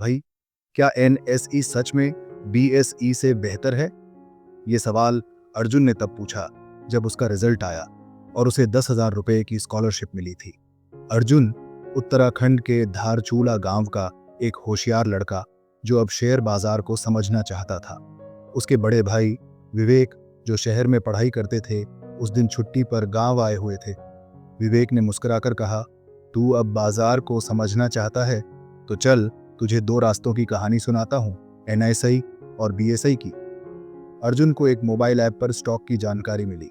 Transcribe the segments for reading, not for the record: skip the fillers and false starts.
भाई, क्या एनएसई सच में बीएसई से बेहतर है? ये सवाल अर्जुन ने तब पूछा जब उसका रिजल्ट आया और उसे 10,000 रुपए की स्कॉलरशिप मिली थी। अर्जुन उत्तराखंड के धारचूला गांव का एक होशियार लड़का जो अब शेयर बाजार को समझना चाहता था। उसके बड़े भाई विवेक, जो शहर में पढ़ाई करते थे, उस दिन छुट्टी पर गांव आए हुए थे। विवेक ने मुस्कुराकर कहा, तू अब बाजार को समझना चाहता है तो चल, तुझे दो रास्तों की कहानी सुनाता हूं, एनएसई और बीएसई की। अर्जुन को एक मोबाइल ऐप पर स्टॉक की जानकारी मिली।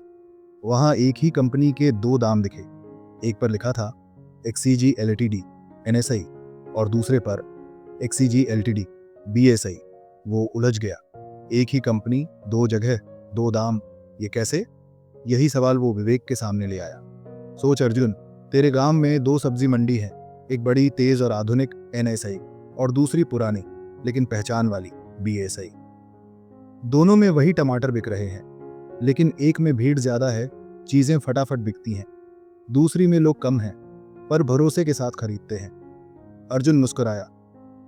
वहां एक ही कंपनी के दो दाम दिखे। एक पर लिखा था एक्सीजी एलटीडी एनएसई और दूसरे पर एक्सीजी एलटीडी बीएसई। वो उलझ गया। एक ही कंपनी, दो जगह, दो दाम, ये कैसे? यही सवाल वो विवेक के सामने ले आया। सोच अर्जुन, तेरे गांव में दो सब्जी मंडी है, एक बड़ी तेज और आधुनिक एनएसई और दूसरी पुरानी लेकिन पहचान वाली बीएसई। दोनों में वही टमाटर बिक रहे हैं, लेकिन एक में भीड़ ज्यादा है, चीजें फटाफट बिकती हैं। दूसरी में लोग कम हैं, पर भरोसे के साथ खरीदते हैं। अर्जुन मुस्कुराया,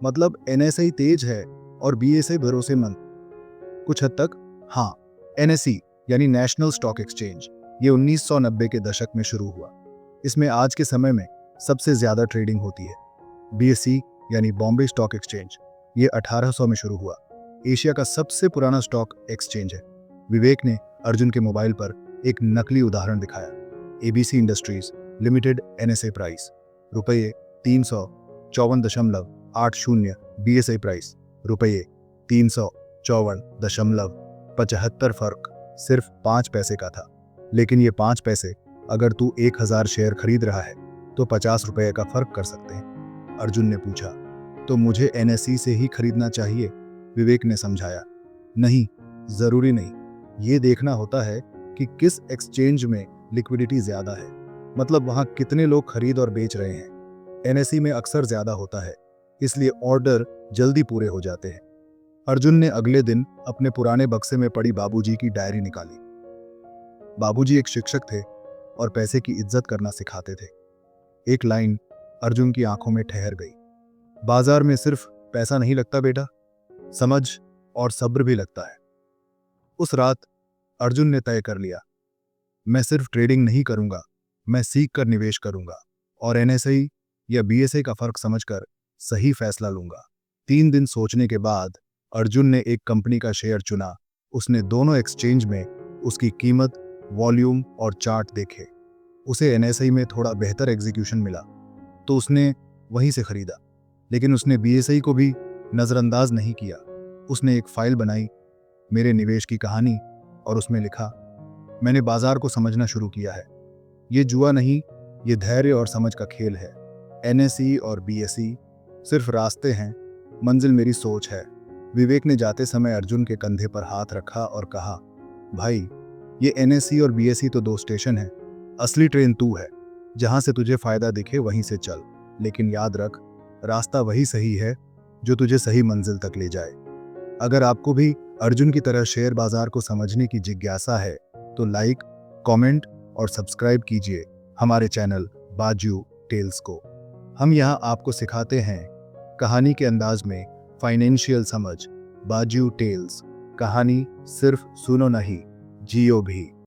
मतलब एनएसई तेज है और बीएसई भरोसेमंद? कुछ हद तक हाँ। एनएसई यानी नेशनल स्टॉक एक्सचेंज, ये 1990 के दशक में शुरू हुआ। इसमें आज के समय में सबसे ज्यादा ट्रेडिंग होती है। बीएसई यानी बॉम्बे स्टॉक एक्सचेंज, ये 1800 में शुरू हुआ। एशिया का सबसे पुराना स्टॉक एक्सचेंज है। विवेक ने अर्जुन के मोबाइल पर एक नकली उदाहरण दिखाया। ABC industries limited NSA price रुपये 354.80, बीएसई प्राइस रुपये 354.75, फर्क सिर्फ 5 पैसे का था। लेकिन ये 5 पैसे अगर तू 1000 शेयर खरीद रहा है तो 50 रुपए का फर्क कर सकते हैं। अर्जुन ने पूछा, तो मुझे एनएसई से ही खरीदना चाहिए? विवेक ने समझाया, नहीं, जरूरी नहीं। ये देखना होता है कि किस एक्सचेंज में लिक्विडिटी ज्यादा है, मतलब वहां कितने लोग खरीद और बेच रहे हैं। एनएसई में अक्सर ज्यादा होता है, इसलिए ऑर्डर जल्दी पूरे हो जाते हैं। अर्जुन ने अगले दिन अपने पुराने बक्से में पड़ी बाबूजी की डायरी निकाली। बाबूजी एक शिक्षक थे और पैसे की इज्जत करना सिखाते थे। एक लाइन अर्जुन की आंखों में ठहर गई, बाजार में सिर्फ पैसा नहीं लगता बेटा, समझ और सब्र भी लगता है। उस रात अर्जुन ने तय कर लिया, मैं सिर्फ ट्रेडिंग नहीं करूंगा, मैं सीख कर निवेश करूंगा और एनएसई या बीएसई का फर्क समझकर सही फैसला लूंगा। 3 दिन सोचने के बाद अर्जुन ने एक कंपनी का शेयर चुना। उसने दोनों एक्सचेंज में उसकी कीमत, वॉल्यूम और चार्ट देखे। उसे एनएसई में थोड़ा बेहतर एग्जीक्यूशन मिला तो उसने वहीं से खरीदा। लेकिन उसने बीएसई को भी नजरअंदाज नहीं किया। उसने एक फाइल बनाई, मेरे निवेश की कहानी, और उसमें लिखा, मैंने बाजार को समझना शुरू किया है। ये जुआ नहीं, ये धैर्य और समझ का खेल है। एनएसई और बीएसई सिर्फ रास्ते हैं, मंजिल मेरी सोच है। विवेक ने जाते समय अर्जुन के कंधे पर हाथ रखा और कहा, भाई, ये एनएसई और बीएसई तो 2 स्टेशन हैं, असली ट्रेन तू है। जहां से तुझे फायदा दिखे वहीं से चल, लेकिन याद रख, रास्ता वही सही है जो तुझे सही मंजिल तक ले जाए। अगर आपको भी अर्जुन की तरह शेयर बाजार को समझने की जिज्ञासा है तो लाइक, कमेंट और सब्सक्राइब कीजिए हमारे चैनल बाजू टेल्स को। हम यहाँ आपको सिखाते हैं कहानी के अंदाज में फाइनेंशियल समझ। बाजू टेल्स, कहानी सिर्फ सुनो नहीं, जियो भी।